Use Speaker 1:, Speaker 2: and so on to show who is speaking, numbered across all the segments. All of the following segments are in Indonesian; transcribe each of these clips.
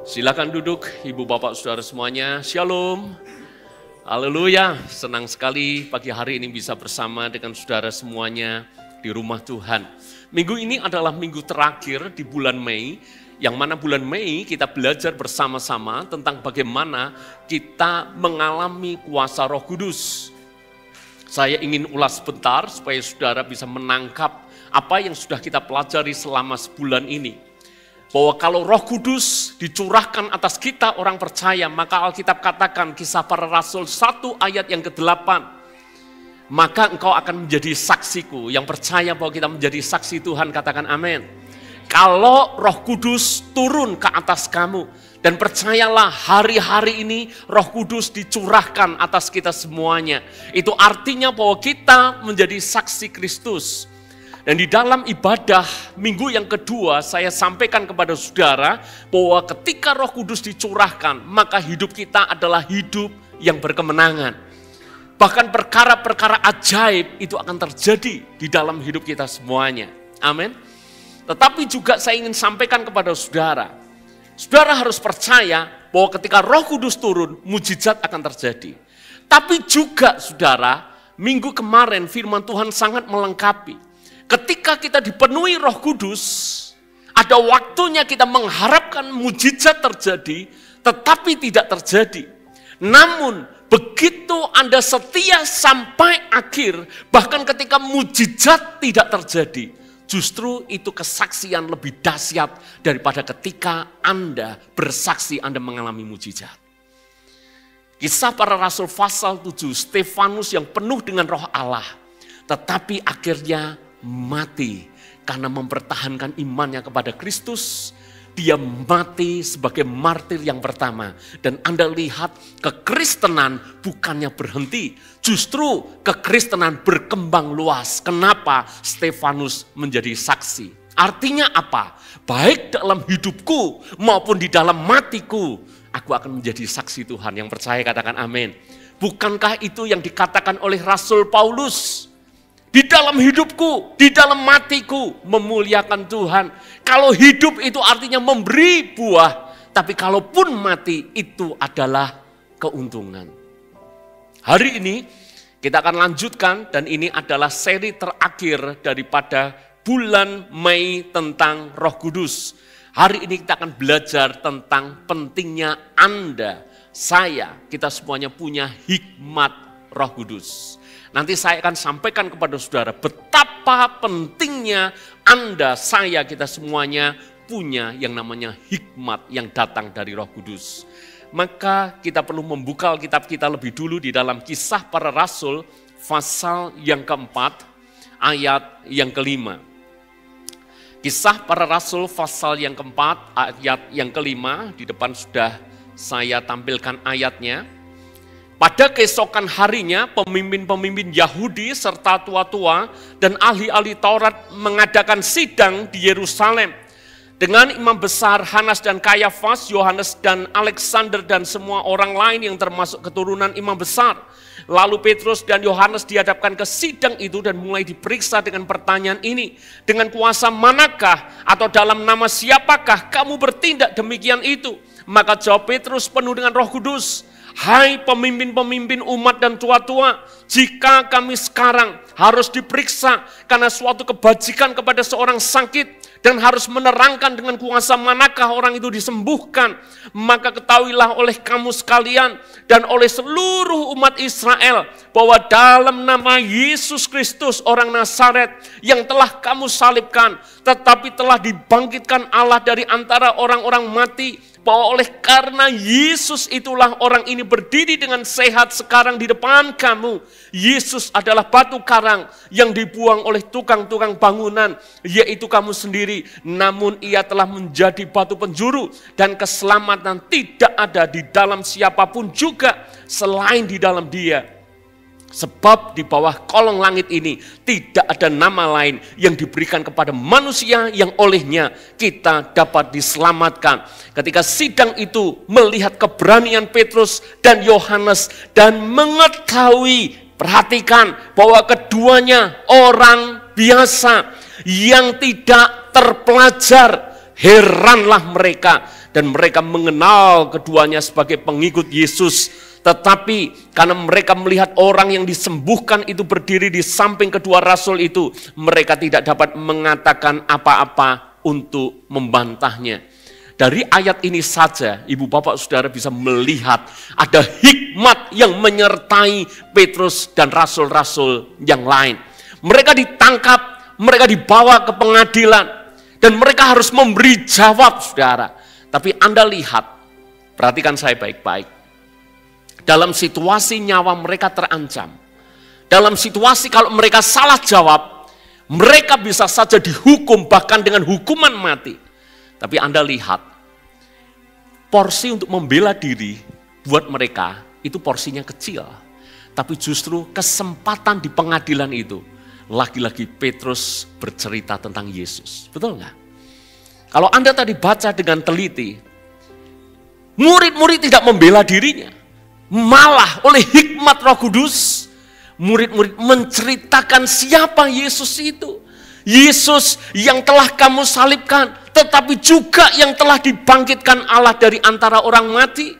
Speaker 1: Silakan duduk, Ibu Bapak Saudara semuanya. Shalom. Haleluya. Senang sekali pagi hari ini bisa bersama dengan saudara semuanya di rumah Tuhan. Minggu ini adalah minggu terakhir di bulan Mei, yang mana bulan Mei kita belajar bersama-sama tentang bagaimana kita mengalami kuasa Roh Kudus. Saya ingin ulas sebentar supaya saudara bisa menangkap apa yang sudah kita pelajari selama sebulan ini. Bahwa kalau Roh Kudus dicurahkan atas kita orang percaya, maka Alkitab katakan Kisah Para Rasul 1 ayat yang ke-8. Maka engkau akan menjadi saksiku. Yang percaya bahwa kita menjadi saksi Tuhan, katakan amin. Kalau Roh Kudus turun ke atas kamu, dan percayalah hari-hari ini Roh Kudus dicurahkan atas kita semuanya. Itu artinya bahwa kita menjadi saksi Kristus. Dan di dalam ibadah minggu yang kedua saya sampaikan kepada saudara bahwa ketika Roh Kudus dicurahkan, maka hidup kita adalah hidup yang berkemenangan. Bahkan perkara-perkara ajaib itu akan terjadi di dalam hidup kita semuanya. Amin. Tetapi juga saya ingin sampaikan kepada saudara, saudara harus percaya bahwa ketika Roh Kudus turun, mujizat akan terjadi. Tapi juga saudara, minggu kemarin firman Tuhan sangat melengkapi. Ketika kita dipenuhi Roh Kudus, ada waktunya kita mengharapkan mujizat terjadi, tetapi tidak terjadi. Namun, begitu Anda setia sampai akhir, bahkan ketika mujizat tidak terjadi, justru itu kesaksian lebih dahsyat daripada ketika Anda bersaksi Anda mengalami mujizat. Kisah Para Rasul pasal 7, Stefanus yang penuh dengan Roh Allah, tetapi akhirnya mati karena mempertahankan imannya kepada Kristus. Dia mati sebagai martir yang pertama. Dan Anda lihat kekristenan bukannya berhenti, justru kekristenan berkembang luas. Kenapa Stefanus menjadi saksi? Artinya apa? Baik dalam hidupku maupun di dalam matiku, aku akan menjadi saksi Tuhan. Yang percaya katakan amin. Bukankah itu yang dikatakan oleh Rasul Paulus? Di dalam hidupku, di dalam matiku, memuliakan Tuhan. Kalau hidup itu artinya memberi buah, tapi kalaupun mati itu adalah keuntungan. Hari ini kita akan lanjutkan, dan ini adalah seri terakhir daripada bulan Mei tentang Roh Kudus. Hari ini kita akan belajar tentang pentingnya Anda, saya, kita semuanya punya hikmat Roh Kudus. Nanti saya akan sampaikan kepada saudara betapa pentingnya Anda, saya, kita semuanya punya yang namanya hikmat yang datang dari Roh Kudus. Maka kita perlu membuka Alkitab kita lebih dulu di dalam Kisah Para Rasul pasal yang keempat ayat yang kelima. Kisah Para Rasul pasal yang keempat ayat yang kelima, di depan sudah saya tampilkan ayatnya. Pada keesokan harinya, pemimpin-pemimpin Yahudi serta tua-tua dan ahli-ahli Taurat mengadakan sidang di Yerusalem. Dengan imam besar Hanas dan Kayafas, Yohanes dan Alexander dan semua orang lain yang termasuk keturunan imam besar. Lalu Petrus dan Yohanes dihadapkan ke sidang itu dan mulai diperiksa dengan pertanyaan ini. Dengan kuasa manakah atau dalam nama siapakah kamu bertindak demikian itu? Maka jawab Petrus penuh dengan Roh Kudus, hai pemimpin-pemimpin umat dan tua-tua, jika kami sekarang harus diperiksa karena suatu kebajikan kepada seorang sakit dan harus menerangkan dengan kuasa manakah orang itu disembuhkan, maka ketahuilah oleh kamu sekalian dan oleh seluruh umat Israel bahwa dalam nama Yesus Kristus orang Nazaret yang telah kamu salibkan, tetapi telah dibangkitkan Allah dari antara orang-orang mati, bahwa oleh karena Yesus itulah orang ini berdiri dengan sehat sekarang di depan kamu. Yesus adalah batu karang yang dibuang oleh tukang-tukang bangunan, yaitu kamu sendiri. Namun ia telah menjadi batu penjuru, dan keselamatan tidak ada di dalam siapapun juga selain di dalam Dia. Sebab di bawah kolong langit ini tidak ada nama lain yang diberikan kepada manusia yang olehnya kita dapat diselamatkan. Ketika sidang itu melihat keberanian Petrus dan Yohanes dan mengetahui, perhatikan bahwa keduanya orang biasa yang tidak terpelajar, heranlah mereka dan mereka mengenal keduanya sebagai pengikut Yesus. Tetapi karena mereka melihat orang yang disembuhkan itu berdiri di samping kedua rasul itu, mereka tidak dapat mengatakan apa-apa untuk membantahnya. Dari ayat ini saja, ibu bapak saudara bisa melihat ada hikmat yang menyertai Petrus dan rasul-rasul yang lain. Mereka ditangkap, mereka dibawa ke pengadilan, dan mereka harus memberi jawab, saudara. Tapi Anda lihat, perhatikan saya baik-baik. Dalam situasi nyawa mereka terancam, dalam situasi kalau mereka salah jawab, mereka bisa saja dihukum bahkan dengan hukuman mati. Tapi Anda lihat, porsi untuk membela diri buat mereka itu porsinya kecil. Tapi justru kesempatan di pengadilan itu, lagi-lagi Petrus bercerita tentang Yesus. Betul nggak? Kalau Anda tadi baca dengan teliti, murid-murid tidak membela dirinya. Malah oleh hikmat Roh Kudus, murid-murid menceritakan siapa Yesus itu. Yesus yang telah kamu salibkan, tetapi juga yang telah dibangkitkan Allah dari antara orang mati.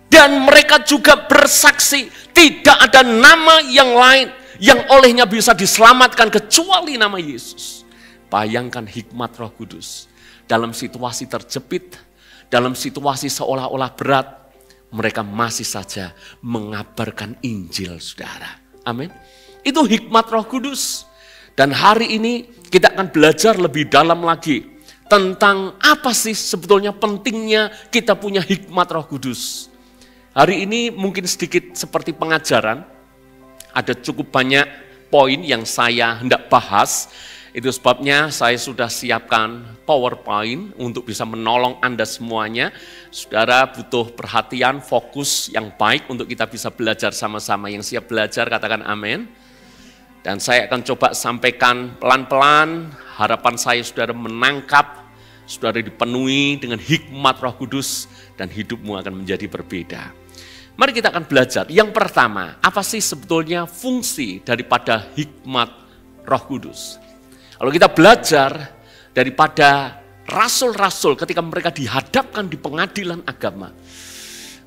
Speaker 1: Dan mereka juga bersaksi, tidak ada nama yang lain yang olehnya bisa diselamatkan kecuali nama Yesus. Bayangkan hikmat Roh Kudus. Dalam situasi terjepit, dalam situasi seolah-olah berat, mereka masih saja mengabarkan Injil, saudara. Amin. Itu hikmat Roh Kudus. Dan hari ini kita akan belajar lebih dalam lagi tentang apa sih sebetulnya pentingnya kita punya hikmat Roh Kudus. Hari ini mungkin sedikit seperti pengajaran, ada cukup banyak poin yang saya hendak bahas. Itu sebabnya saya sudah siapkan PowerPoint untuk bisa menolong Anda semuanya. Saudara butuh perhatian, fokus yang baik untuk kita bisa belajar sama-sama. Yang siap belajar katakan amin. Dan saya akan coba sampaikan pelan-pelan, harapan saya saudara menangkap, saudara dipenuhi dengan hikmat Roh Kudus, dan hidupmu akan menjadi berbeda. Mari kita akan belajar. Yang pertama, apa sih sebetulnya fungsi daripada hikmat Roh Kudus? Kalau kita belajar daripada rasul-rasul ketika mereka dihadapkan di pengadilan agama,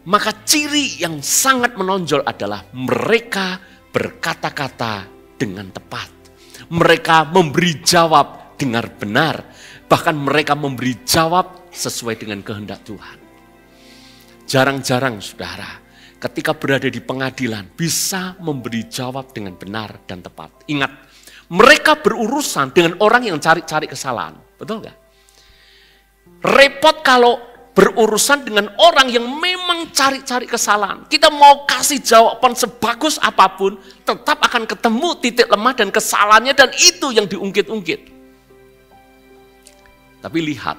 Speaker 1: maka ciri yang sangat menonjol adalah mereka berkata-kata dengan tepat. Mereka memberi jawab dengan benar. Bahkan mereka memberi jawab sesuai dengan kehendak Tuhan. Jarang-jarang saudara, ketika berada di pengadilan bisa memberi jawab dengan benar dan tepat. Ingat, mereka berurusan dengan orang yang cari-cari kesalahan. Betul gak? Repot kalau berurusan dengan orang yang memang cari-cari kesalahan. Kita mau kasih jawaban sebagus apapun, tetap akan ketemu titik lemah dan kesalahannya, dan itu yang diungkit-ungkit. Tapi lihat,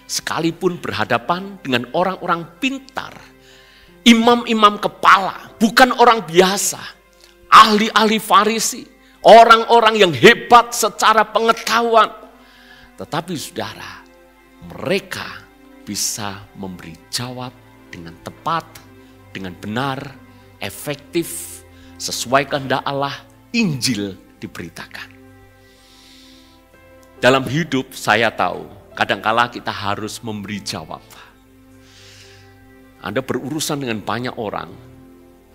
Speaker 1: sekalipun berhadapan dengan orang-orang pintar, imam-imam kepala, bukan orang biasa, ahli-ahli Farisi, orang-orang yang hebat secara pengetahuan, tetapi saudara, mereka bisa memberi jawab dengan tepat, dengan benar, efektif, sesuai kehendak Allah. Injil diberitakan. Dalam hidup saya tahu, kadangkala kita harus memberi jawab. Anda berurusan dengan banyak orang,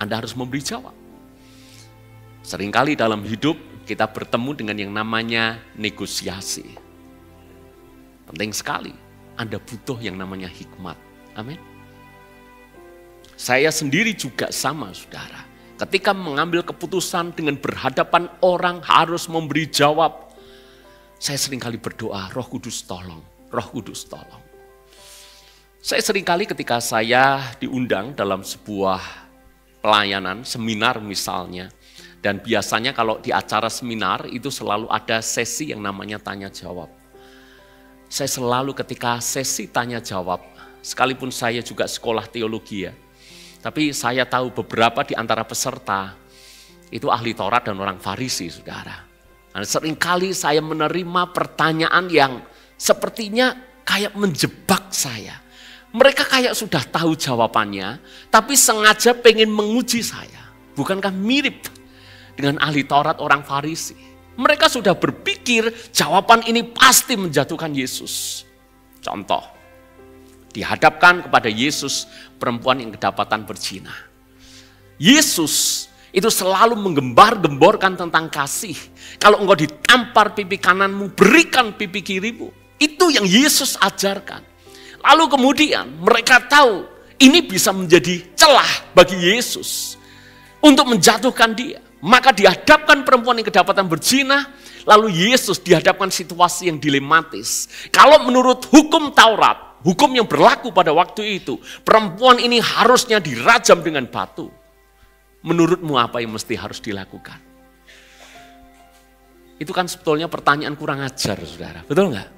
Speaker 1: Anda harus memberi jawab. Seringkali dalam hidup kita bertemu dengan yang namanya negosiasi. Penting sekali. Anda butuh yang namanya hikmat. Amin. Saya sendiri juga sama, saudara. Ketika mengambil keputusan dengan berhadapan orang harus memberi jawab, saya seringkali berdoa, Roh Kudus tolong, Roh Kudus tolong. Saya seringkali ketika saya diundang dalam sebuah pelayanan, seminar misalnya, dan biasanya kalau di acara seminar itu selalu ada sesi yang namanya tanya jawab. Saya selalu ketika sesi tanya jawab, sekalipun saya juga sekolah teologi ya, tapi saya tahu beberapa di antara peserta itu ahli Taurat dan orang Farisi, saudara. Nah, seringkali saya menerima pertanyaan yang sepertinya kayak menjebak saya. Mereka kayak sudah tahu jawabannya, tapi sengaja pengen menguji saya. Bukankah mirip dengan ahli Taurat orang Farisi? Mereka sudah berpikir jawaban ini pasti menjatuhkan Yesus. Contoh, Dihadapkan kepada Yesus, perempuan yang kedapatan berzina. Yesus itu selalu menggembar-gemborkan tentang kasih. Kalau engkau ditampar pipi kananmu, berikan pipi kirimu. Itu yang Yesus ajarkan. Lalu kemudian mereka tahu ini bisa menjadi celah bagi Yesus untuk menjatuhkan dia. Maka dihadapkan perempuan yang kedapatan berzina, lalu Yesus dihadapkan situasi yang dilematis. Kalau menurut hukum Taurat, hukum yang berlaku pada waktu itu, perempuan ini harusnya dirajam dengan batu. Menurutmu apa yang mesti harus dilakukan? Itu kan sebetulnya pertanyaan kurang ajar, saudara. Betul nggak?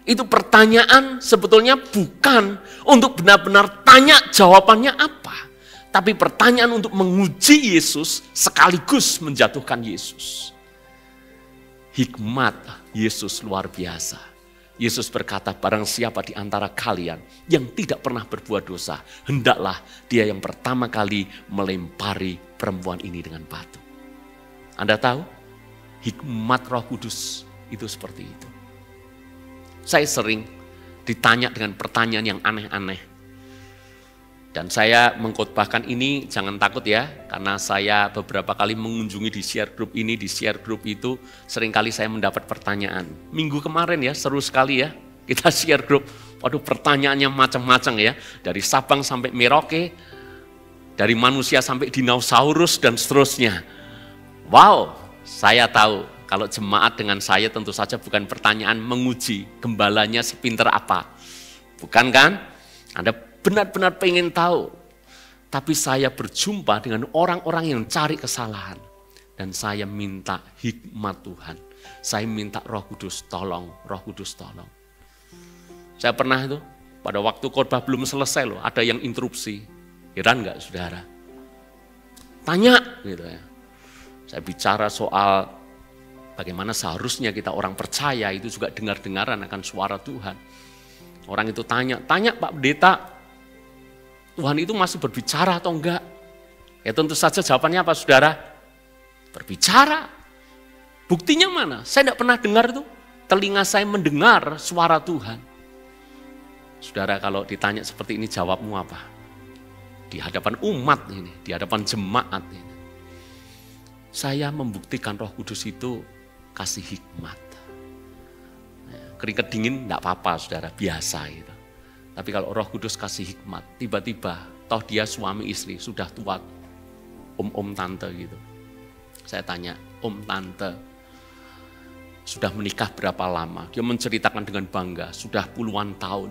Speaker 1: Itu pertanyaan sebetulnya bukan untuk benar-benar tanya jawabannya apa. Tapi pertanyaan untuk menguji Yesus sekaligus menjatuhkan Yesus. Hikmat Yesus luar biasa. Yesus berkata, barang siapa di antara kalian yang tidak pernah berbuat dosa, hendaklah dia yang pertama kali melempari perempuan ini dengan batu. Anda tahu, hikmat Roh Kudus itu seperti itu. Saya sering ditanya dengan pertanyaan yang aneh-aneh. Dan saya mengkhotbahkan ini, jangan takut ya, karena saya beberapa kali mengunjungi di share group ini, di share group itu, seringkali saya mendapat pertanyaan. Minggu kemarin ya, seru sekali ya, kita share group, waduh pertanyaannya macam-macam ya, dari Sabang sampai Merauke, dari manusia sampai dinosaurus dan seterusnya. Wow, saya tahu, kalau jemaat dengan saya tentu saja bukan pertanyaan menguji, gembalanya sepinter apa. Bukan kan? Anda benar-benar pengen tahu. Tapi saya berjumpa dengan orang-orang yang cari kesalahan. Dan saya minta hikmat Tuhan. Saya minta Roh Kudus tolong, Roh Kudus tolong. Saya pernah itu, pada waktu khotbah belum selesai loh, ada yang interupsi. Heran nggak saudara? Tanya gitu ya. Saya bicara soal bagaimana seharusnya kita orang percaya itu juga dengar-dengaran akan suara Tuhan. Orang itu tanya Pak Pendeta, Tuhan itu masih berbicara atau enggak? Ya tentu saja jawabannya apa saudara? Berbicara. Buktinya mana? Saya tidak pernah dengar itu. Telinga saya mendengar suara Tuhan. Saudara kalau ditanya seperti ini jawabmu apa? Di hadapan umat ini, di hadapan jemaat ini. Saya membuktikan Roh Kudus itu kasih hikmat. Keringat dingin enggak apa-apa saudara, biasa gitu. Tapi kalau Roh Kudus kasih hikmat, tiba-tiba toh dia suami istri, sudah tua, om-om tante gitu. Saya tanya, om tante, sudah menikah berapa lama? Dia menceritakan dengan bangga, sudah puluhan tahun.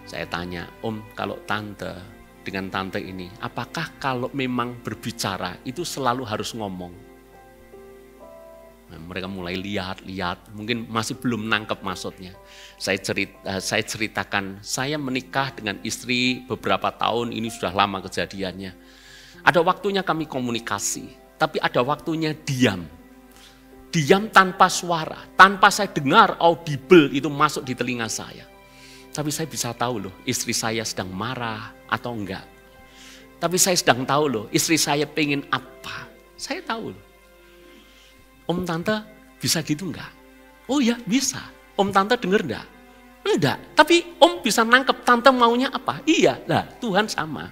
Speaker 1: Saya tanya, om kalau tante, dengan tante ini, apakah kalau memang berbicara itu selalu harus ngomong? Nah, mereka mulai lihat, mungkin masih belum nangkep maksudnya. Saya ceritakan, saya menikah dengan istri beberapa tahun, ini sudah lama kejadiannya. Ada waktunya kami komunikasi, tapi ada waktunya diam. Diam tanpa suara, tanpa saya dengar audible itu masuk di telinga saya. Tapi saya bisa tahu loh, istri saya sedang marah atau enggak. Tapi saya sedang tahu loh, istri saya pengen apa. Saya tahu loh. Om tante bisa gitu enggak? Oh ya bisa. Om tante denger enggak? Enggak. Tapi om bisa nangkep tante maunya apa? Iya lah Tuhan sama.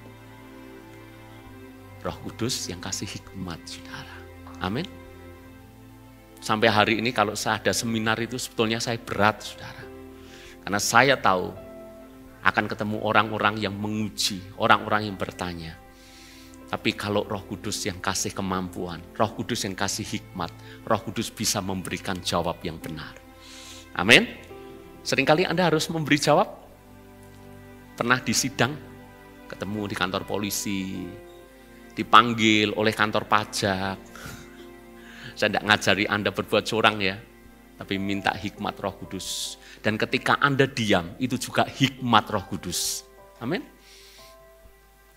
Speaker 1: Roh Kudus yang kasih hikmat saudara. Amin. Sampai hari ini kalau saya ada seminar itu sebetulnya saya berat saudara. Karena saya tahu akan ketemu orang-orang yang menguji, orang-orang yang bertanya. Tapi kalau Roh Kudus yang kasih kemampuan, Roh Kudus yang kasih hikmat, Roh Kudus bisa memberikan jawab yang benar. Amin. Seringkali Anda harus memberi jawab. Pernah di sidang, ketemu di kantor polisi, dipanggil oleh kantor pajak. Saya tidak ngajari Anda berbuat curang ya, tapi minta hikmat Roh Kudus. Dan ketika Anda diam, itu juga hikmat Roh Kudus. Amin.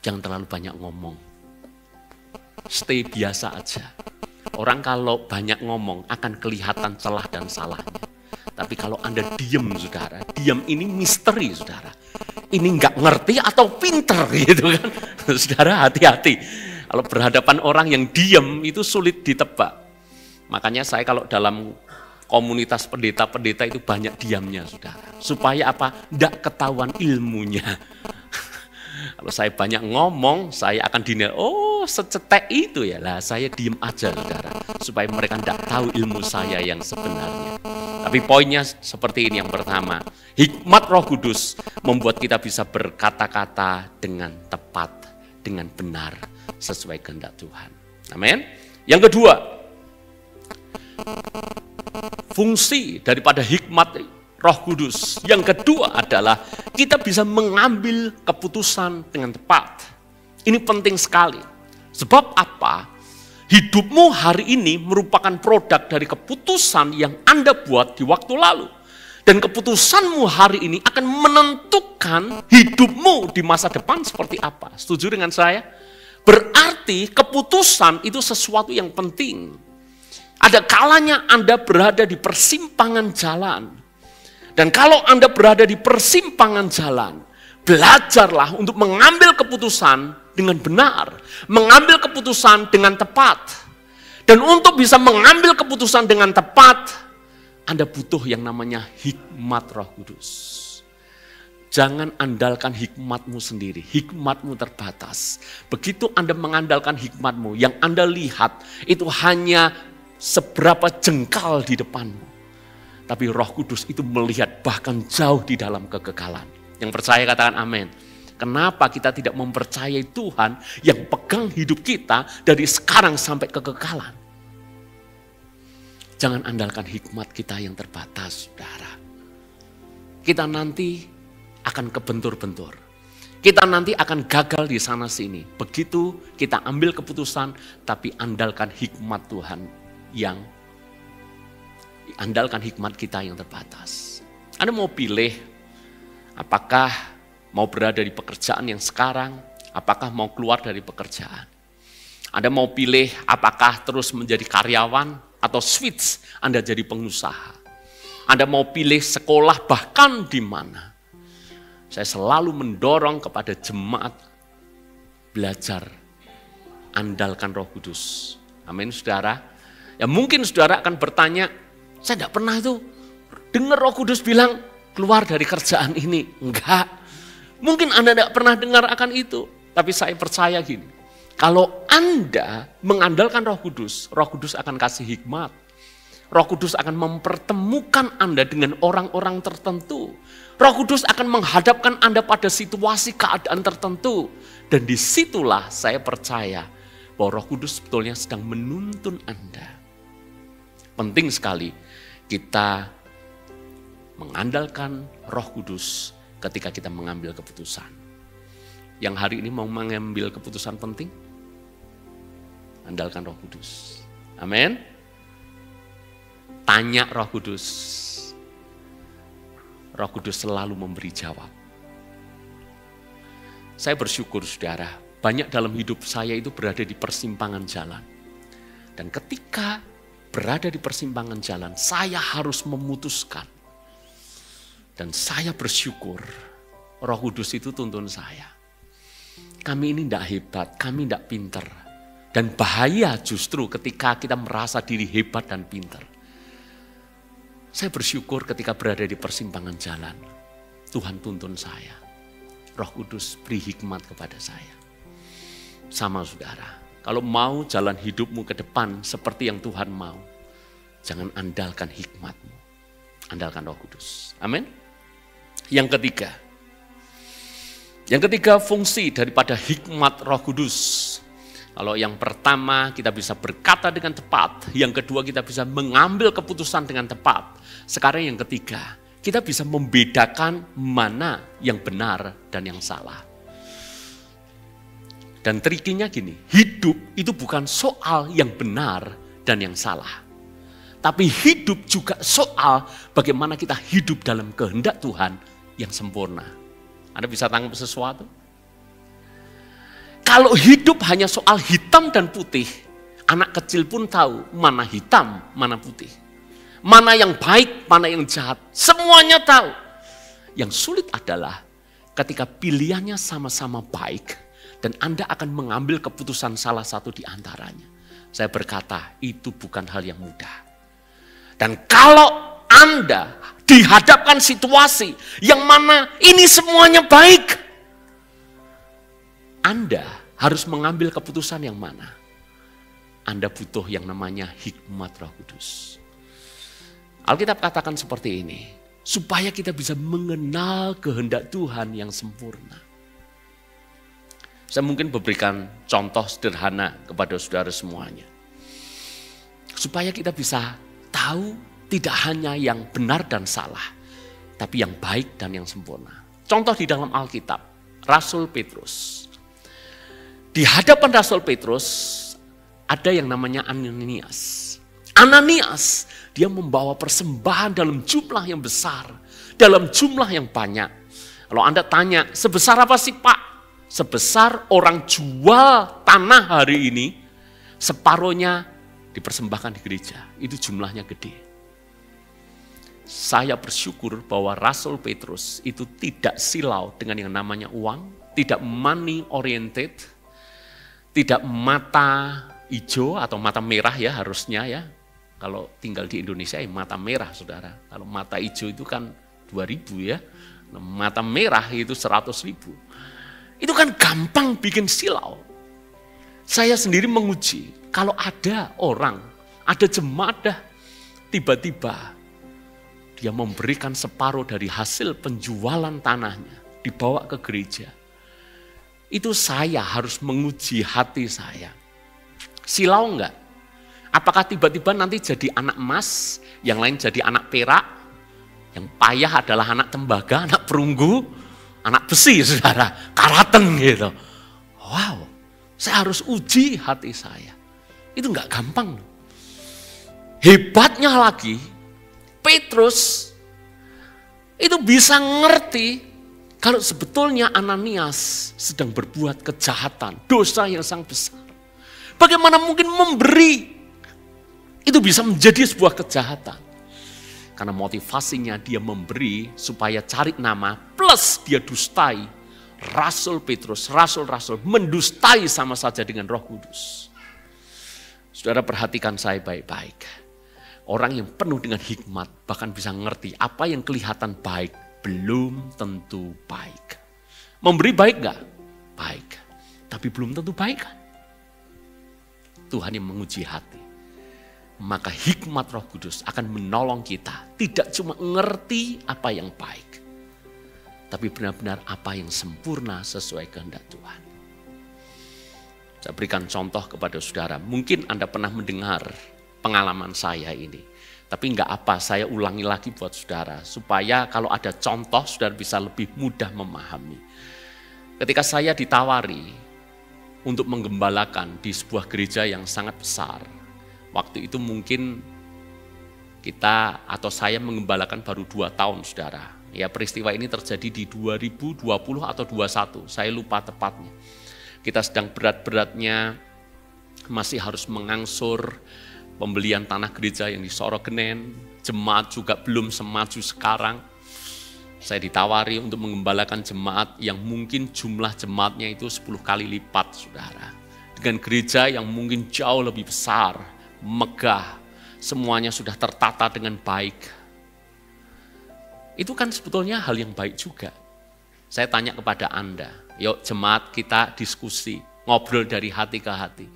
Speaker 1: Jangan terlalu banyak ngomong. Stay biasa aja. Orang kalau banyak ngomong akan kelihatan celah dan salahnya. Tapi kalau Anda diam saudara, diam ini misteri saudara. Ini nggak ngerti atau pinter gitu kan. Saudara hati-hati. Kalau berhadapan orang yang diam itu sulit ditebak. Makanya saya kalau dalam komunitas pendeta-pendeta itu banyak diamnya, saudara. Supaya apa? Tidak ketahuan ilmunya. Kalau saya banyak ngomong, saya akan dinilai, oh secetek itu ya lah, saya diem aja, saudara. Supaya mereka tidak tahu ilmu saya yang sebenarnya. Tapi poinnya seperti ini, yang pertama, hikmat Roh Kudus membuat kita bisa berkata-kata dengan tepat, dengan benar, sesuai kehendak Tuhan. Amin. Yang kedua, fungsi daripada hikmat Roh Kudus yang kedua adalah kita bisa mengambil keputusan dengan tepat. Ini penting sekali. Sebab apa? Hidupmu hari ini merupakan produk dari keputusan yang Anda buat di waktu lalu. Dan keputusanmu hari ini akan menentukan hidupmu di masa depan seperti apa. Setuju dengan saya? Berarti keputusan itu sesuatu yang penting. Ada kalanya Anda berada di persimpangan jalan. Dan kalau Anda berada di persimpangan jalan, belajarlah untuk mengambil keputusan dengan benar. Mengambil keputusan dengan tepat. Dan untuk bisa mengambil keputusan dengan tepat, Anda butuh yang namanya hikmat Roh Kudus. Jangan andalkan hikmatmu sendiri, hikmatmu terbatas. Begitu Anda mengandalkan hikmatmu, yang Anda lihat itu hanya seberapa jengkal di depanmu. Tapi Roh Kudus itu melihat bahkan jauh di dalam kekekalan. Yang percaya katakan amin. Kenapa kita tidak mempercayai Tuhan yang pegang hidup kita dari sekarang sampai kekekalan? Jangan andalkan hikmat kita yang terbatas, saudara. Kita nanti akan kebentur-bentur. Kita nanti akan gagal di sana sini. Begitu kita ambil keputusan, tapi andalkan hikmat Tuhan andalkan hikmat kita yang terbatas. Anda mau pilih, apakah mau berada di pekerjaan yang sekarang, apakah mau keluar dari pekerjaan. Anda mau pilih, apakah terus menjadi karyawan, atau switch Anda jadi pengusaha. Anda mau pilih sekolah bahkan di mana. Saya selalu mendorong kepada jemaat belajar, andalkan Roh Kudus. Amin, saudara. Ya mungkin saudara akan bertanya, saya tidak pernah itu dengar Roh Kudus bilang keluar dari kerjaan ini. Enggak. Mungkin Anda tidak pernah dengar akan itu. Tapi saya percaya gini, kalau Anda mengandalkan Roh Kudus akan kasih hikmat. Roh Kudus akan mempertemukan Anda dengan orang-orang tertentu. Roh Kudus akan menghadapkan Anda pada situasi keadaan tertentu. Dan disitulah saya percaya bahwa Roh Kudus sebetulnya sedang menuntun Anda. Penting sekali kita mengandalkan Roh Kudus ketika kita mengambil keputusan. Yang hari ini mau mengambil keputusan penting, andalkan Roh Kudus. Amin. Tanya Roh Kudus. Roh Kudus selalu memberi jawab. Saya bersyukur saudara, banyak dalam hidup saya itu berada di persimpangan jalan. Dan ketika berada di persimpangan jalan, saya harus memutuskan. Dan saya bersyukur, Roh Kudus itu tuntun saya. Kami ini tidak hebat, kami tidak pinter. Dan bahaya justru ketika kita merasa diri hebat dan pinter. Saya bersyukur ketika berada di persimpangan jalan. Tuhan tuntun saya. Roh Kudus beri hikmat kepada saya. Sama saudara, kalau mau jalan hidupmu ke depan seperti yang Tuhan mau, jangan andalkan hikmatmu. Andalkan Roh Kudus. Amin. Yang ketiga fungsi daripada hikmat Roh Kudus. Kalau yang pertama kita bisa berkata dengan tepat, yang kedua kita bisa mengambil keputusan dengan tepat. Sekarang yang ketiga, kita bisa membedakan mana yang benar dan yang salah. Dan trikinya gini, hidup itu bukan soal yang benar dan yang salah. Tapi hidup juga soal bagaimana kita hidup dalam kehendak Tuhan yang sempurna. Anda bisa tangkap sesuatu? Kalau hidup hanya soal hitam dan putih, anak kecil pun tahu mana hitam, mana putih. Mana yang baik, mana yang jahat. Semuanya tahu. Yang sulit adalah ketika pilihannya sama-sama baik dan Anda akan mengambil keputusan salah satu di antaranya. Saya berkata, itu bukan hal yang mudah. Dan kalau Anda dihadapkan situasi yang mana ini semuanya baik, Anda harus mengambil keputusan yang mana. Anda butuh yang namanya hikmat Roh Kudus. Alkitab katakan seperti ini, supaya kita bisa mengenal kehendak Tuhan yang sempurna. Saya mungkin memberikan contoh sederhana kepada saudara semuanya. Supaya kita bisa tahu tidak hanya yang benar dan salah, tapi yang baik dan yang sempurna. Contoh di dalam Alkitab, Rasul Petrus. Di hadapan Rasul Petrus ada yang namanya Ananias. Ananias, dia membawa persembahan dalam jumlah yang besar, dalam jumlah yang banyak. Kalau Anda tanya, sebesar apa sih Pak? Sebesar orang jual tanah hari ini, separohnya dipersembahkan di gereja. Itu jumlahnya gede. Saya bersyukur bahwa Rasul Petrus itu tidak silau dengan yang namanya uang, tidak money oriented, tidak mata hijau atau mata merah ya harusnya ya. Kalau tinggal di Indonesia ya mata merah saudara. Kalau mata hijau itu kan 2.000 ya. Mata merah itu 100.000. Itu kan gampang bikin silau. Saya sendiri menguji. Kalau ada orang, ada jemaat tiba-tiba dia memberikan separuh dari hasil penjualan tanahnya. Dibawa ke gereja. Itu saya harus menguji hati saya. Silau enggak? Apakah tiba-tiba nanti jadi anak emas, yang lain jadi anak perak, yang payah adalah anak tembaga, anak perunggu, anak besi, saudara, karaten gitu. Wow, saya harus uji hati saya. Itu enggak gampang. Hebatnya lagi, Petrus itu bisa ngerti kalau sebetulnya Ananias sedang berbuat kejahatan, dosa yang sangat besar. Bagaimana mungkin memberi? Itu bisa menjadi sebuah kejahatan. Karena motivasinya dia memberi supaya cari nama plus dia dustai. Rasul Petrus, rasul-rasul mendustai sama saja dengan Roh Kudus. Saudara perhatikan saya baik-baik. Orang yang penuh dengan hikmat bahkan bisa ngerti apa yang kelihatan baik belum tentu baik. Memberi baik gak? Baik. Tapi belum tentu baik kan? Tuhan yang menguji hati. Maka hikmat Roh Kudus akan menolong kita. Tidak cuma ngerti apa yang baik. Tapi benar-benar apa yang sempurna sesuai kehendak Tuhan. Saya berikan contoh kepada saudara. Mungkin Anda pernah mendengar pengalaman saya ini. Tapi enggak apa, saya ulangi lagi buat saudara. Supaya kalau ada contoh, saudara bisa lebih mudah memahami. Ketika saya ditawari untuk menggembalakan di sebuah gereja yang sangat besar. Waktu itu mungkin kita atau saya mengembalakan baru 2 tahun saudara. Ya peristiwa ini terjadi di 2020 atau 2021, saya lupa tepatnya. Kita sedang berat-beratnya masih harus mengangsur pembelian tanah gereja yang di Sorogenen. Jemaat juga belum semaju sekarang. Saya ditawari untuk mengembalakan jemaat yang mungkin jumlah jemaatnya itu 10 kali lipat saudara. Dengan gereja yang mungkin jauh lebih besar. Megah, semuanya sudah tertata dengan baik. Itu kan sebetulnya hal yang baik juga. Saya tanya kepada Anda, yuk jemaat kita diskusi, ngobrol dari hati ke hati.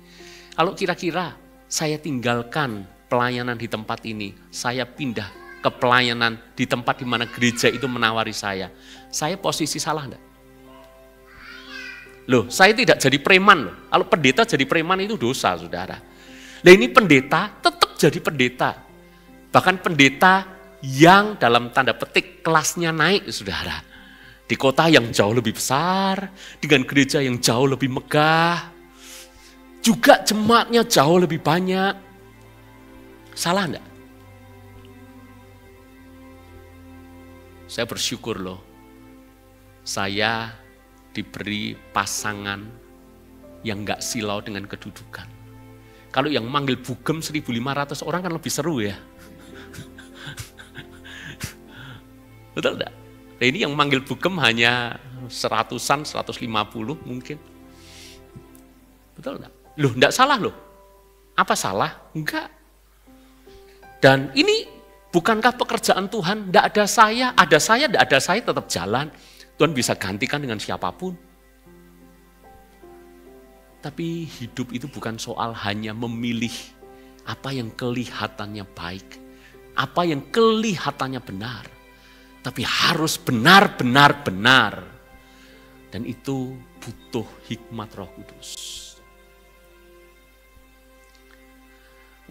Speaker 1: Kalau kira-kira saya tinggalkan pelayanan di tempat ini, saya pindah ke pelayanan di tempat di mana gereja itu menawari saya posisi salah enggak? Loh, saya tidak jadi preman loh. Kalau pendeta jadi preman itu dosa, saudara. Nah ini pendeta tetap jadi pendeta. Bahkan pendeta yang dalam tanda petik kelasnya naik saudara. Di kota yang jauh lebih besar, dengan gereja yang jauh lebih megah. Juga jemaatnya jauh lebih banyak. Salah enggak? Saya bersyukur loh. Saya diberi pasangan yang enggak silau dengan kedudukan. Kalau yang manggil bugem 1.500 orang kan lebih seru ya. Betul enggak? Nah ini yang manggil bugem hanya 100-an, 150 mungkin. Betul enggak? Loh enggak salah loh. Apa salah? Enggak. Dan ini bukankah pekerjaan Tuhan? Tidak ada saya, tidak ada saya tetap jalan. Tuhan bisa gantikan dengan siapapun. Tapi hidup itu bukan soal hanya memilih apa yang kelihatannya baik, apa yang kelihatannya benar. Tapi harus benar-benar benar. Dan itu butuh hikmat Roh Kudus.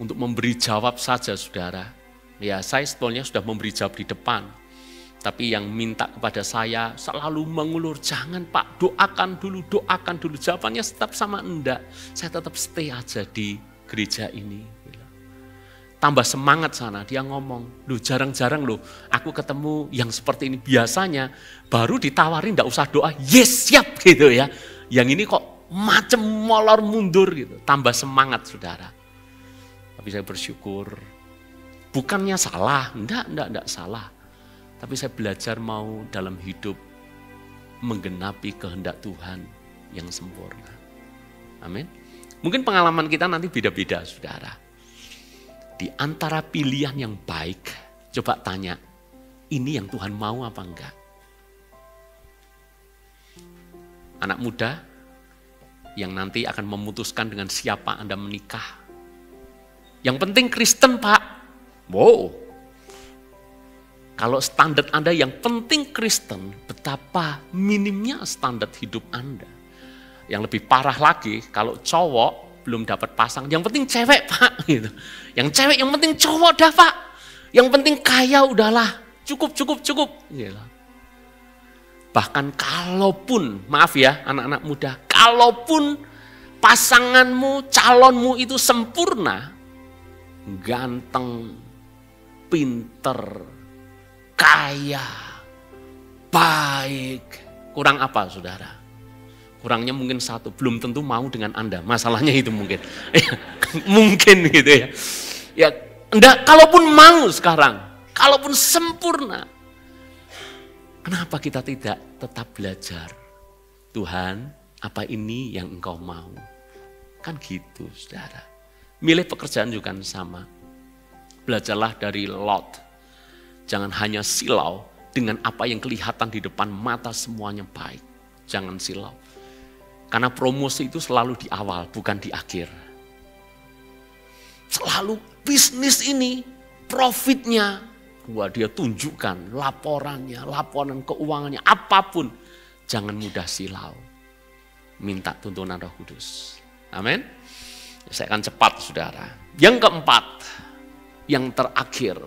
Speaker 1: Untuk memberi jawab saja saudara, ya saya sebetulnya sudah memberi jawab di depan. Tapi yang minta kepada saya selalu mengulur, jangan Pak, doakan dulu. Jawabannya tetap sama enggak. Saya tetap stay aja di gereja ini. Tambah semangat sana, dia ngomong, jarang-jarang aku ketemu yang seperti ini. Biasanya baru ditawarin enggak usah doa, yes siap gitu ya. Yang ini kok macem molor mundur gitu. Tambah semangat saudara. Tapi saya bersyukur, bukannya salah, enggak salah. Tapi saya belajar mau dalam hidup menggenapi kehendak Tuhan yang sempurna. Amin. Mungkin pengalaman kita nanti beda-beda, saudara. Di antara pilihan yang baik, coba tanya, ini yang Tuhan mau apa enggak? Anak muda yang nanti akan memutuskan dengan siapa Anda menikah. Yang penting Kristen, Pak. Wow. Kalau standar Anda yang penting Kristen, betapa minimnya standar hidup Anda. Yang lebih parah lagi, kalau cowok belum dapat pasang, yang penting cewek Pak. Gitu. Yang cewek yang penting cowok dah Pak. Yang penting kaya udahlah, cukup. Gitu. Bahkan kalaupun, maaf ya anak-anak muda, kalaupun pasanganmu, calonmu itu sempurna, ganteng, pinter, kaya, baik, kurang apa saudara? Kurangnya mungkin satu, belum tentu mau dengan Anda. Masalahnya itu mungkin. Mungkin gitu ya. Ya, enggak, kalaupun mau sekarang, kalaupun sempurna, kenapa kita tidak tetap belajar? Tuhan, apa ini yang Engkau mau? Kan gitu saudara. Milih pekerjaan juga sama. Belajarlah dari Lot. Jangan hanya silau dengan apa yang kelihatan di depan mata semuanya baik. Jangan silau. Karena promosi itu selalu di awal, bukan di akhir. Selalu bisnis ini, profitnya, dia tunjukkan laporannya, laporan keuangannya, apapun. Jangan mudah silau. Minta tuntunan Roh Kudus. Amin. Saya akan cepat saudara. Yang keempat, yang terakhir.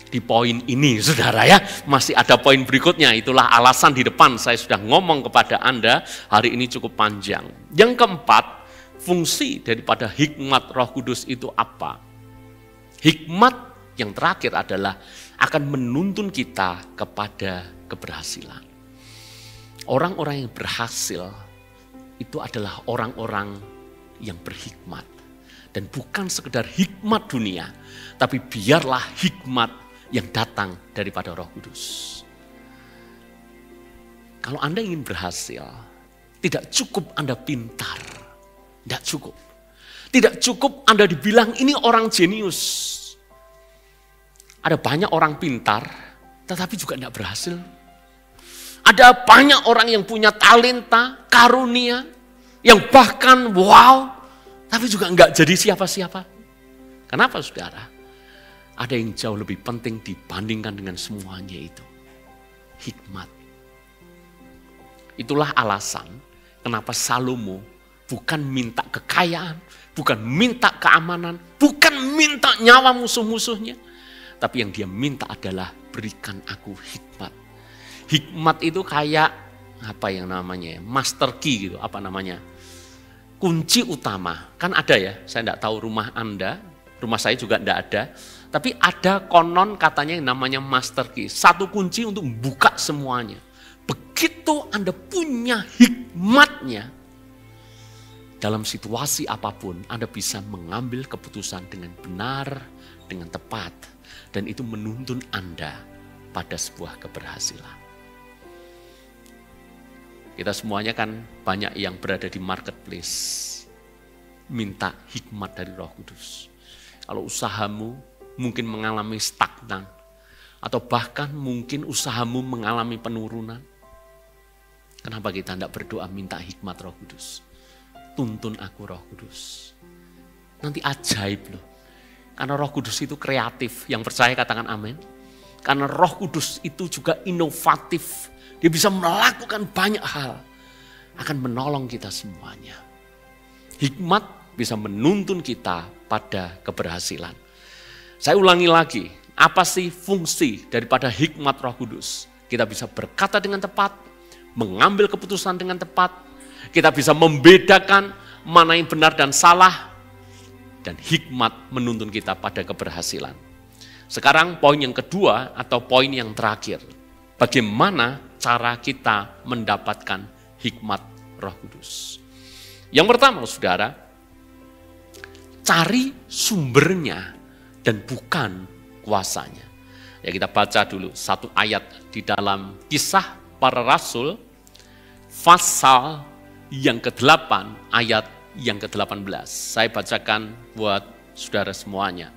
Speaker 1: Di poin ini saudara ya, masih ada poin berikutnya, itulah alasan di depan saya sudah ngomong kepada Anda, hari ini cukup panjang. Yang keempat, fungsi daripada hikmat Roh Kudus itu apa? Hikmat yang terakhir adalah akan menuntun kita kepada keberhasilan. Orang-orang yang berhasil itu adalah orang-orang yang berhikmat. Dan bukan sekedar hikmat dunia, tapi biarlah hikmat yang datang daripada Roh Kudus. Kalau Anda ingin berhasil, tidak cukup Anda pintar. Tidak cukup. Tidak cukup Anda dibilang ini orang jenius. Ada banyak orang pintar, tetapi juga tidak berhasil. Ada banyak orang yang punya talenta, karunia, yang bahkan wow, tapi juga enggak jadi siapa-siapa. Kenapa saudara? Ada yang jauh lebih penting dibandingkan dengan semuanya itu. Hikmat. Itulah alasan kenapa Salomo bukan minta kekayaan, bukan minta keamanan, bukan minta nyawa musuh-musuhnya. Tapi yang dia minta adalah berikan aku hikmat. Hikmat itu kayak apa yang namanya ya, master key gitu, apa namanya? Kunci utama. Kan ada ya, saya tidak tahu rumah Anda, rumah saya juga tidak ada. Tapi ada konon katanya yang namanya master key. Satu kunci untuk membuka semuanya. Begitu Anda punya hikmatnya, dalam situasi apapun Anda bisa mengambil keputusan dengan benar, dengan tepat. Dan itu menuntun Anda pada sebuah keberhasilan. Kita semuanya kan banyak yang berada di marketplace. Minta hikmat dari Roh Kudus. Kalau usahamu mungkin mengalami stagnan, atau bahkan mungkin usahamu mengalami penurunan. Kenapa kita tidak berdoa minta hikmat Roh Kudus? Tuntun aku Roh Kudus. Nanti ajaib loh. Karena Roh Kudus itu kreatif. Yang percaya katakan amin. Karena Roh Kudus itu juga inovatif. Dia bisa melakukan banyak hal. Akan menolong kita semuanya. Hikmat bisa menuntun kita pada keberhasilan. Saya ulangi lagi, apa sih fungsi daripada hikmat Roh Kudus? Kita bisa berkata dengan tepat, mengambil keputusan dengan tepat, kita bisa membedakan mana yang benar dan salah, dan hikmat menuntun kita pada keberhasilan. Sekarang poin yang kedua atau poin yang terakhir, bagaimana cara kita mendapatkan hikmat Roh Kudus? Yang pertama, saudara, cari sumbernya dan bukan kuasanya. Ya, kita baca dulu satu ayat di dalam Kisah Para Rasul pasal yang ke-8 ayat yang ke-18. Saya bacakan buat saudara semuanya.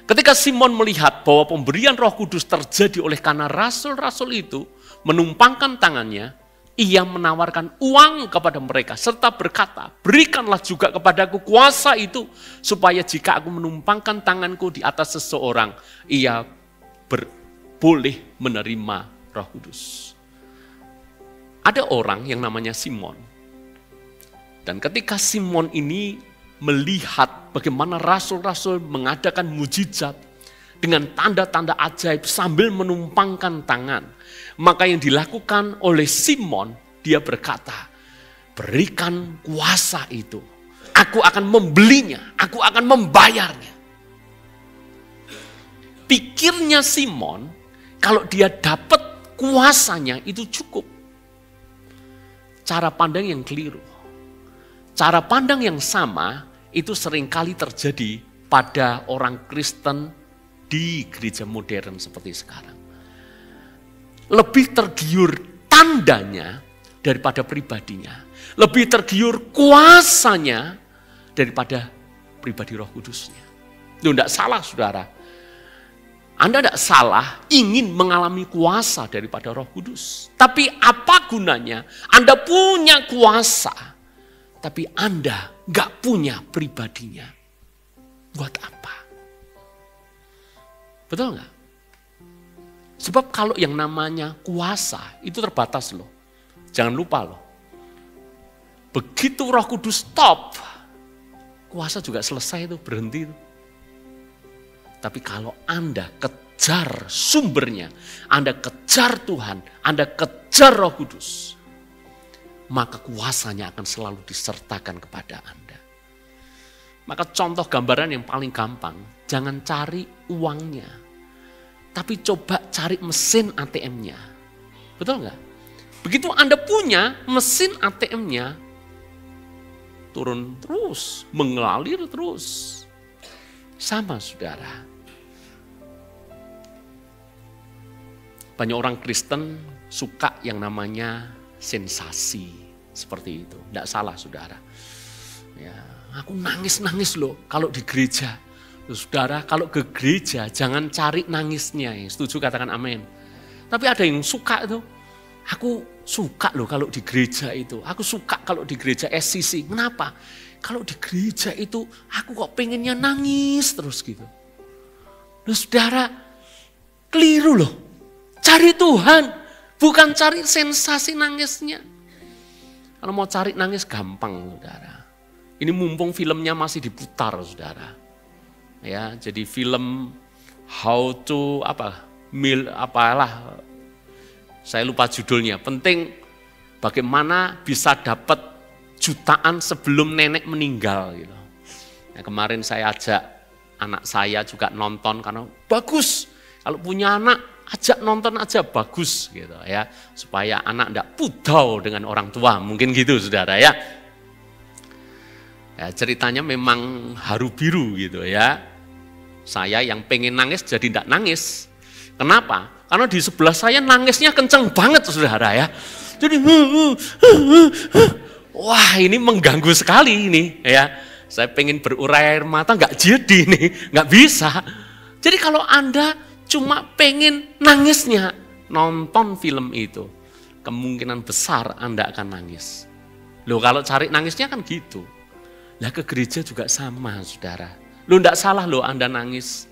Speaker 1: Ketika Simon melihat bahwa pemberian Roh Kudus terjadi oleh karena rasul-rasul itu menumpangkan tangannya, ia menawarkan uang kepada mereka serta berkata, berikanlah juga kepadaku kuasa itu supaya jika aku menumpangkan tanganku di atas seseorang, ia boleh menerima Roh Kudus. Ada orang yang namanya Simon. Dan ketika Simon ini melihat bagaimana rasul-rasul mengadakan mujizat dengan tanda-tanda ajaib sambil menumpangkan tangan, maka yang dilakukan oleh Simon, dia berkata, berikan kuasa itu. Aku akan membelinya, aku akan membayarnya. Pikirnya Simon, kalau dia dapat kuasanya itu cukup. Cara pandang yang keliru. Cara pandang yang sama itu seringkali terjadi pada orang Kristen di gereja modern seperti sekarang. Lebih tergiur tandanya daripada pribadinya. Lebih tergiur kuasanya daripada pribadi Roh Kudusnya. Itu tidak salah, saudara. Anda tidak salah ingin mengalami kuasa daripada Roh Kudus. Tapi apa gunanya Anda punya kuasa, tapi Anda nggak punya pribadinya? Buat apa? Betul nggak? Sebab kalau yang namanya kuasa itu terbatas loh. Jangan lupa loh. Begitu Roh Kudus stop, kuasa juga selesai itu, berhenti itu. Tapi kalau Anda kejar sumbernya, Anda kejar Tuhan, Anda kejar Roh Kudus, maka kuasanya akan selalu disertakan kepada Anda. Maka contoh gambaran yang paling gampang, jangan cari uangnya, tapi coba cari mesin ATM-nya. Betul nggak? Begitu Anda punya mesin ATM-nya, turun terus, mengalir terus. Sama saudara. Banyak orang Kristen suka yang namanya sensasi. Seperti itu. Tidak salah saudara. Ya, aku nangis-nangis loh kalau di gereja. Saudara, kalau ke gereja jangan cari nangisnya. Setuju katakan amin. Tapi ada yang suka itu. Aku suka loh kalau di gereja itu. Aku suka kalau di gereja SCC. Kenapa? Kalau di gereja itu aku kok pengennya nangis terus gitu. Loh saudara, keliru loh. Cari Tuhan, bukan cari sensasi nangisnya. Kalau mau cari nangis gampang saudara. Ini mumpung filmnya masih diputar saudara. Ya, jadi film How to saya lupa judulnya. Penting bagaimana bisa dapat jutaan sebelum nenek meninggal gitu. Nah, kemarin saya ajak anak saya juga nonton karena bagus. Kalau punya anak ajak nonton aja bagus gitu ya, supaya anak enggak pudau dengan orang tua, mungkin gitu saudara ya. Ya ceritanya memang haru biru gitu ya. Saya yang pengen nangis jadi enggak nangis. Kenapa? Karena di sebelah saya nangisnya kenceng banget saudara ya. Jadi wah ini mengganggu sekali ini ya. Saya pengen berurai air mata nggak jadi nih, nggak bisa. Jadi kalau Anda cuma pengen nangisnya, nonton film itu, kemungkinan besar Anda akan nangis. Loh kalau cari nangisnya kan gitu. Lah ke gereja juga sama saudara. Loh enggak salah loh Anda nangis.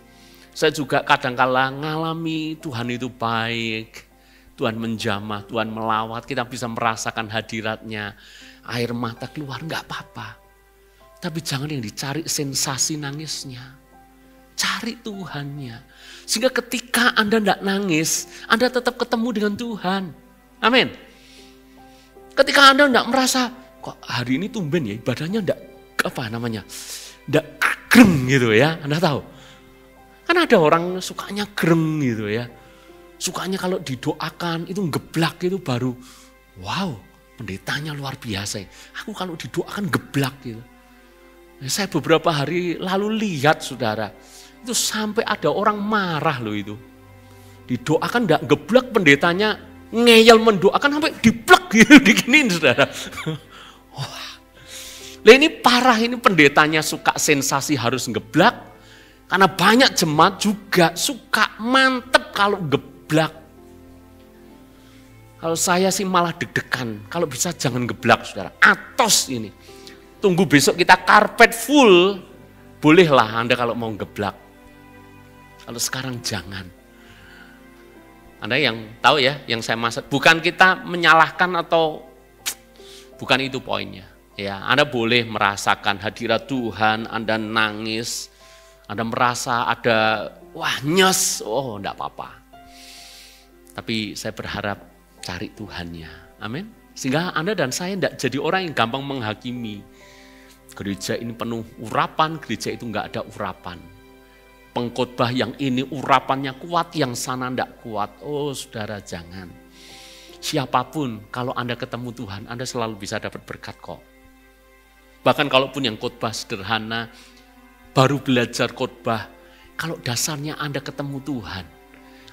Speaker 1: Saya juga kadang-kala ngalami Tuhan itu baik. Tuhan menjamah, Tuhan melawat, kita bisa merasakan hadiratnya. Air mata keluar, enggak apa-apa. Tapi jangan yang dicari sensasi nangisnya. Cari Tuhannya. Sehingga ketika Anda enggak nangis, Anda tetap ketemu dengan Tuhan. Amin. Ketika Anda enggak merasa, kok hari ini tumben ya ibadahnya enggak greng gitu ya. Anda tahu? Kan ada orang sukanya greng gitu ya. Sukanya kalau didoakan itu geblak itu baru, wow pendetanya luar biasa. Aku kalau didoakan geblak gitu. Saya beberapa hari lalu lihat saudara, itu sampai ada orang marah loh itu. Didoakan enggak geblak, pendetanya ngeyel mendoakan sampai diplek gitu, diginiin saudara. Wah. Lah ini parah, ini pendetanya suka sensasi harus geblak. Karena banyak jemaat juga suka mantep kalau geblak. Kalau saya sih malah deg-degan, kalau bisa jangan geblak saudara, atos ini. Tunggu besok kita karpet full, bolehlah Anda kalau mau geblak. Kalau sekarang jangan. Anda yang tahu ya, yang saya maksud, bukan kita menyalahkan atau bukan itu poinnya. Ya, Anda boleh merasakan hadirat Tuhan, Anda nangis, Anda merasa ada wah nyes, oh enggak apa-apa. Tapi saya berharap cari Tuhannya, amin. Sehingga Anda dan saya tidak jadi orang yang gampang menghakimi. Gereja ini penuh urapan, gereja itu enggak ada urapan. Pengkhotbah yang ini urapannya kuat, yang sana enggak kuat. Oh saudara jangan. Siapapun kalau Anda ketemu Tuhan, Anda selalu bisa dapat berkat kok. Bahkan kalaupun yang khotbah sederhana, baru belajar khotbah, kalau dasarnya Anda ketemu Tuhan,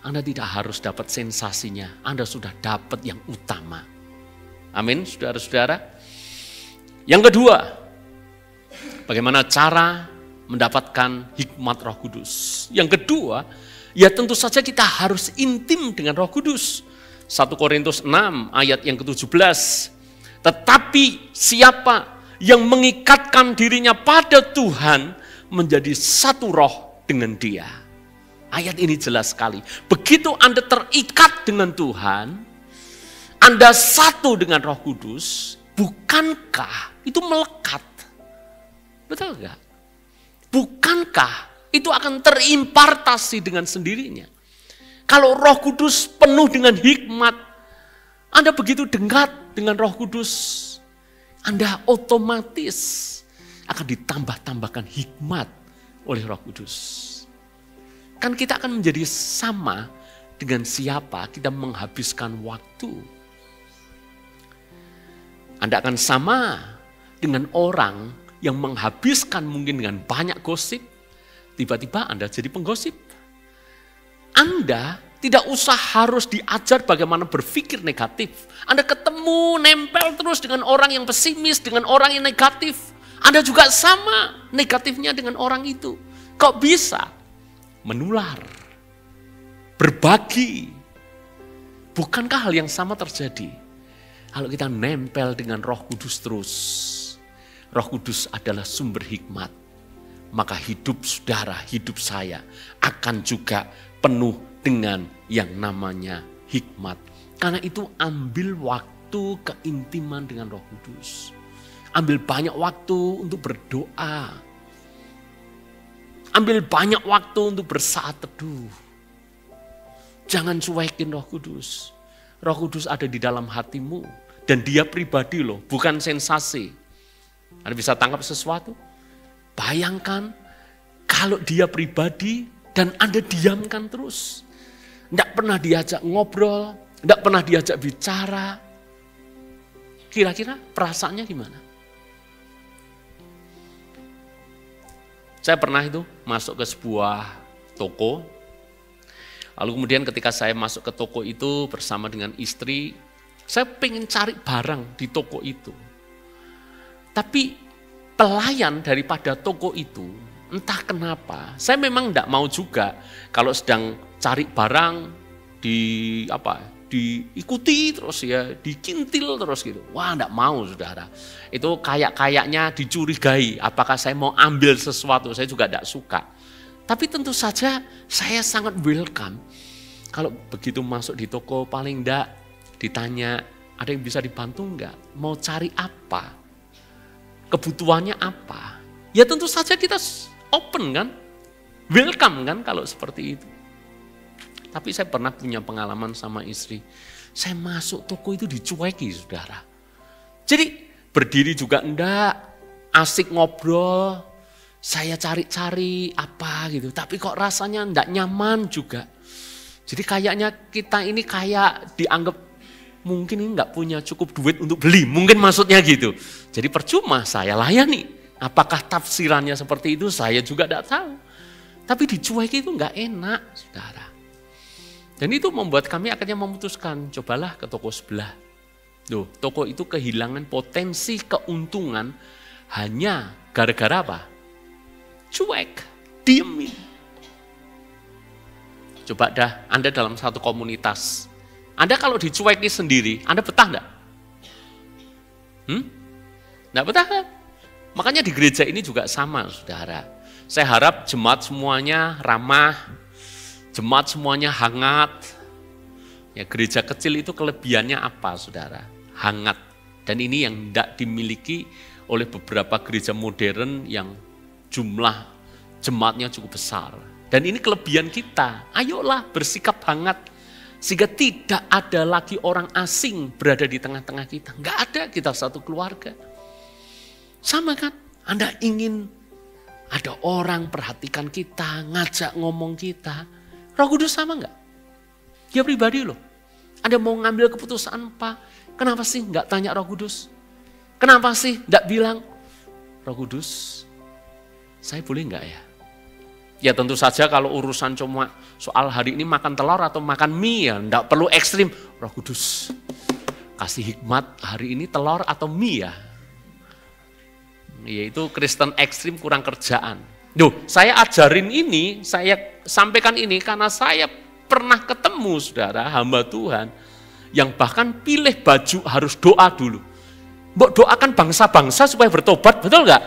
Speaker 1: Anda tidak harus dapat sensasinya, Anda sudah dapat yang utama. Amin, saudara-saudara. Yang kedua, bagaimana cara mendapatkan hikmat Roh Kudus. Yang kedua, ya tentu saja kita harus intim dengan Roh Kudus. 1 Korintus 6 ayat yang ke-17. Tetapi siapa yang mengikatkan dirinya pada Tuhan menjadi satu roh dengan Dia. Ayat ini jelas sekali. Begitu Anda terikat dengan Tuhan, Anda satu dengan Roh Kudus, bukankah itu melekat? Betul enggak? Bukankah itu akan terimpartasi dengan sendirinya? Kalau Roh Kudus penuh dengan hikmat, Anda begitu dekat dengan Roh Kudus, Anda otomatis akan ditambah-tambahkan hikmat oleh Roh Kudus. Kan kita akan menjadi sama dengan siapa kita menghabiskan waktu. Anda akan sama dengan orang yang menghabiskan mungkin dengan banyak gosip, tiba-tiba Anda jadi penggosip. Anda tidak usah harus diajar bagaimana berpikir negatif. Anda ketemu, nempel terus dengan orang yang pesimis, dengan orang yang negatif. Anda juga sama negatifnya dengan orang itu. Kok bisa? Menular, berbagi. Bukankah hal yang sama terjadi? Kalau kita nempel dengan Roh Kudus terus, Roh Kudus adalah sumber hikmat, maka hidup saudara, hidup saya akan juga penuh dengan yang namanya hikmat. Karena itu ambil waktu keintiman dengan Roh Kudus. Ambil banyak waktu untuk berdoa. Ambil banyak waktu untuk bersaat teduh. Jangan cuekin Roh Kudus. Roh Kudus ada di dalam hatimu. Dan Dia pribadi loh, bukan sensasi. Anda bisa tangkap sesuatu? Bayangkan kalau Dia pribadi dan Anda diamkan terus. Tidak pernah diajak ngobrol, tidak pernah diajak bicara. Kira-kira perasaannya gimana? Saya pernah itu masuk ke sebuah toko. Lalu kemudian ketika saya masuk ke toko itu bersama dengan istri, saya pengen cari barang di toko itu. Tapi pelayan daripada toko itu Entah kenapa, saya memang tidak mau juga kalau sedang cari barang diikuti terus ya, dikintil terus gitu. Wah, enggak mau saudara. Itu kayaknya dicurigai, apakah saya mau ambil sesuatu, saya juga enggak suka. Tapi tentu saja saya sangat welcome. Kalau begitu masuk di toko paling enggak ditanya, ada yang bisa dibantu enggak? Mau cari apa? Kebutuhannya apa? Ya tentu saja kita open kan? Welcome kan kalau seperti itu. Tapi saya pernah punya pengalaman sama istri. Saya masuk toko itu dicueki saudara. Jadi berdiri juga enggak, asik ngobrol. Saya cari-cari apa gitu. Tapi kok rasanya enggak nyaman juga. Jadi kayaknya kita ini kayak dianggap mungkin ini enggak punya cukup duit untuk beli. Mungkin maksudnya gitu. Jadi percuma saya layani. Apakah tafsirannya seperti itu saya juga enggak tahu. Tapi dicueki itu enggak enak saudara. Dan itu membuat kami akhirnya memutuskan, cobalah ke toko sebelah. Loh, toko itu kehilangan potensi keuntungan hanya gara-gara apa? Cuek, diemin. Coba dah, Anda dalam satu komunitas. Anda kalau dicueki sendiri, Anda betah enggak? Enggak betah kan? Makanya di gereja ini juga sama, saudara. Saya harap jemaat semuanya ramah, jemaat semuanya hangat. Ya, gereja kecil itu kelebihannya apa, saudara? Hangat. Dan ini yang tidak dimiliki oleh beberapa gereja modern yang jumlah jemaatnya cukup besar. Dan ini kelebihan kita. Ayolah bersikap hangat. Sehingga tidak ada lagi orang asing berada di tengah-tengah kita. Enggak ada, kita satu keluarga. Sama kan? Anda ingin ada orang perhatikan kita, ngajak ngomong kita. Roh Kudus sama enggak? Dia pribadi loh. Anda mau ngambil keputusan apa? Kenapa sih enggak tanya Roh Kudus? Kenapa sih enggak bilang, Roh Kudus, saya boleh enggak ya? Ya tentu saja kalau urusan cuma soal hari ini makan telur atau makan mie ya enggak perlu ekstrim. Roh Kudus, kasih hikmat hari ini telur atau mie ya? Yaitu Kristen ekstrim kurang kerjaan. Duh, saya ajarin ini, saya sampaikan ini karena saya pernah ketemu saudara hamba Tuhan yang bahkan pilih baju harus doa dulu. Mbok doakan bangsa-bangsa supaya bertobat, betul nggak?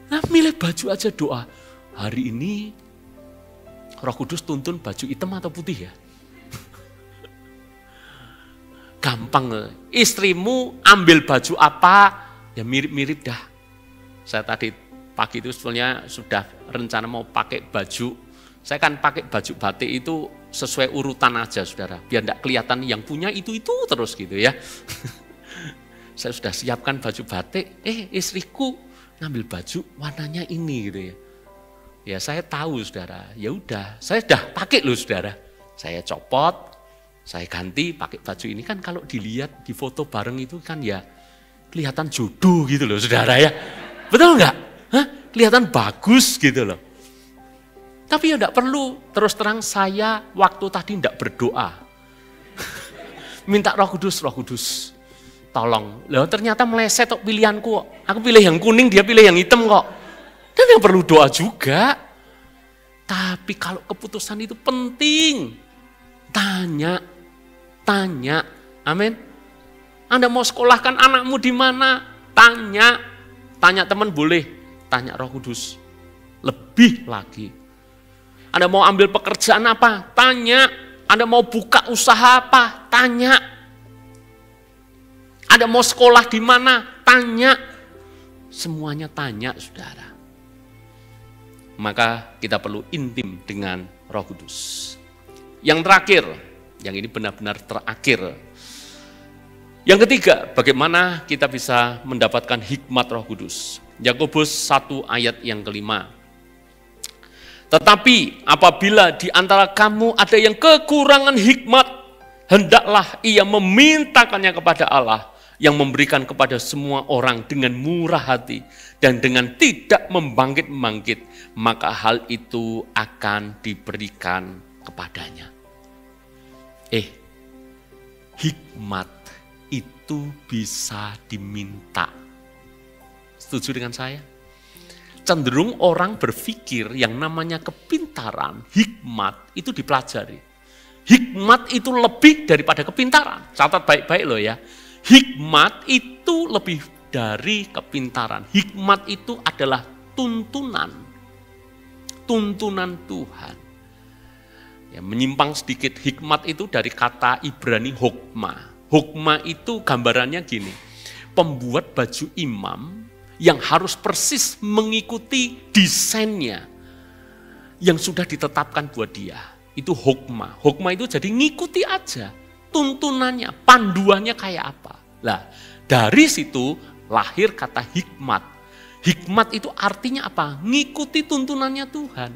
Speaker 1: Nah, milih baju aja doa. Hari ini Roh Kudus tuntun baju hitam atau putih ya? Gampang. Istrimu ambil baju apa, ya mirip-mirip dah. Saya tadi pagi itu sebenarnya sudah rencana mau pakai baju. Saya kan pakai baju batik itu sesuai urutan aja saudara. Biar tidak kelihatan yang punya itu terus gitu ya. Saya sudah siapkan baju batik. Istriku ngambil baju warnanya ini gitu ya. Ya saya tahu saudara. Ya udah, saya sudah pakai loh saudara. Saya copot, saya ganti pakai baju ini kan kalau dilihat di foto bareng itu kan ya kelihatan jodoh gitu loh saudara ya. Betul enggak? Kelihatan bagus gitu loh. Tapi ya enggak perlu, terus terang saya waktu tadi enggak berdoa. Minta Roh Kudus, tolong. Loh ternyata meleset kok pilihanku kok. Aku pilih yang kuning, dia pilih yang hitam kok. Dan yang perlu doa juga. Tapi kalau keputusan itu penting, tanya. Amin. Anda mau sekolahkan anakmu di mana? Tanya teman boleh, tanya Roh Kudus. Lebih lagi. Anda mau ambil pekerjaan apa? Tanya. Anda mau buka usaha apa? Tanya. Anda mau sekolah di mana? Tanya. Semuanya tanya, saudara. Maka kita perlu intim dengan Roh Kudus. Yang terakhir, yang ini benar-benar terakhir. Yang ketiga, bagaimana kita bisa mendapatkan hikmat Roh Kudus. Yakobus 1 ayat yang kelima. Tetapi apabila di antara kamu ada yang kekurangan hikmat, hendaklah ia memintakannya kepada Allah yang memberikan kepada semua orang dengan murah hati dan dengan tidak membangkit-bangkit, maka hal itu akan diberikan kepadanya. Hikmat itu bisa diminta. Setuju dengan saya? cenderung orang berpikir yang namanya kepintaran, hikmat itu dipelajari. Hikmat itu lebih daripada kepintaran. Catat baik-baik loh ya. Hikmat itu lebih dari kepintaran. Hikmat itu adalah tuntunan. Tuntunan Tuhan. Ya, menyimpang sedikit, hikmat itu dari kata Ibrani hokma. Hokma itu gambarannya gini, pembuat baju imam yang harus persis mengikuti desainnya yang sudah ditetapkan buat dia. Itu hokma. Hokma itu jadi ngikuti aja tuntunannya, panduannya kayak apa. Lah, dari situ lahir kata hikmat. Hikmat itu artinya apa? Ngikuti tuntunannya Tuhan.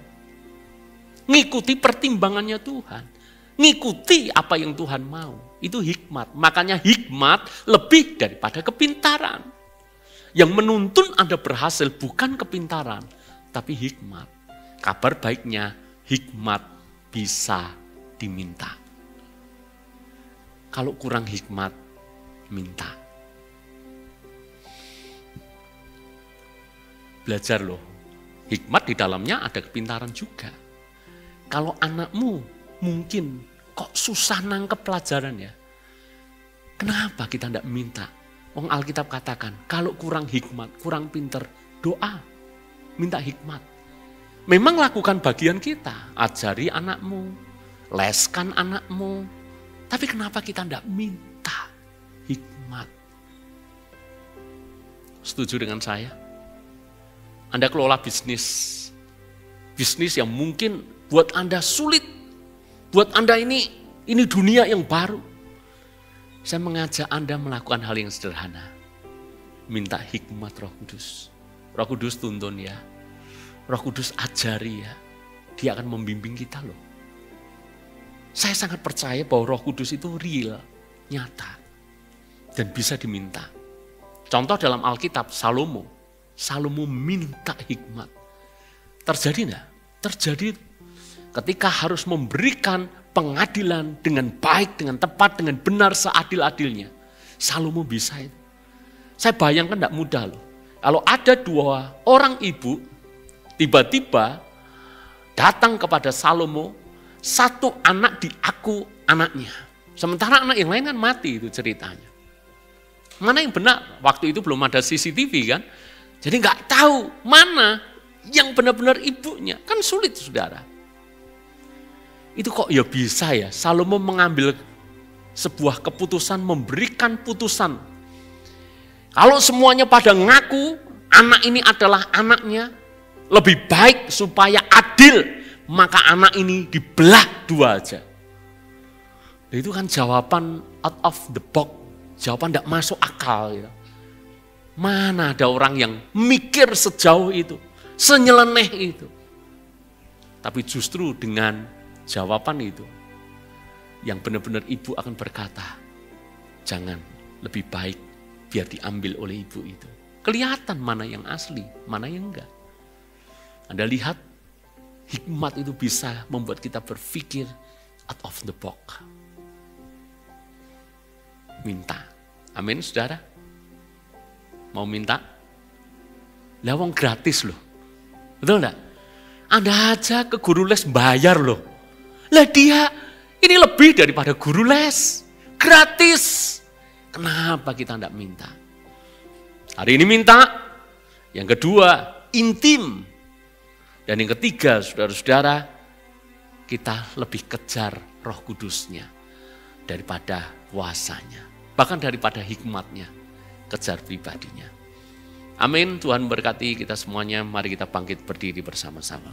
Speaker 1: Ngikuti pertimbangannya Tuhan. Ngikuti apa yang Tuhan mau. Itu hikmat. Makanya hikmat lebih daripada kepintaran. Yang menuntun Anda berhasil bukan kepintaran, tapi hikmat. Kabar baiknya, hikmat bisa diminta. Kalau kurang hikmat, minta. Belajar loh. Hikmat di dalamnya ada kepintaran juga. Kalau anakmu mungkin kok susah nangkep pelajaran ya. Kenapa kita tidak minta? Wong Alkitab katakan, kalau kurang hikmat, kurang pinter, doa. Minta hikmat. Memang lakukan bagian kita. Ajari anakmu, leskan anakmu. Tapi kenapa kita tidak minta hikmat? Setuju dengan saya? Anda kelola bisnis. Bisnis yang mungkin buat Anda sulit. Buat Anda ini dunia yang baru. Saya mengajak Anda melakukan hal yang sederhana. Minta hikmat Roh Kudus. Roh Kudus tuntun ya. Roh Kudus ajari ya. Dia akan membimbing kita loh. Saya sangat percaya bahwa Roh Kudus itu real, nyata. Dan bisa diminta. Contoh dalam Alkitab, Salomo. Salomo minta hikmat. Terjadi enggak? Terjadi ketika harus memberikan pengadilan dengan baik, dengan tepat, dengan benar seadil-adilnya. Salomo bisa itu. Saya bayangkan tidak mudah loh. Kalau ada dua orang ibu, tiba-tiba datang kepada Salomo, satu anak diaku anaknya. Sementara anak yang lain kan mati itu ceritanya. Mana yang benar? Waktu itu belum ada CCTV kan. Jadi nggak tahu mana yang benar-benar ibunya. Kan sulit saudara. Itu kok ya bisa ya, Salomo mengambil sebuah keputusan, memberikan putusan. Kalau semuanya pada ngaku, anak ini adalah anaknya, lebih baik supaya adil, maka anak ini dibelah dua aja. Itu kan jawaban out of the box, jawaban tidak masuk akal. Gitu. Mana ada orang yang mikir sejauh itu, senyeleneh itu. Tapi justru dengan jawaban itu, yang benar-benar ibu akan berkata, jangan, lebih baik biar diambil oleh ibu itu. Kelihatan mana yang asli, mana yang enggak. Anda lihat, hikmat itu bisa membuat kita berpikir out of the box. Minta. Amin, saudara? Mau minta? Lah wong gratis loh. Betul enggak? Anda aja ke guru les bayar loh. Lah dia ini lebih daripada guru les. Gratis. Kenapa kita tidak minta? Hari ini minta. Yang kedua, intim. Dan yang ketiga, saudara-saudara, kita lebih kejar Roh Kudusnya daripada kuasanya. Bahkan daripada hikmatnya, kejar pribadinya. Amin, Tuhan berkati kita semuanya. Mari kita bangkit berdiri bersama-sama.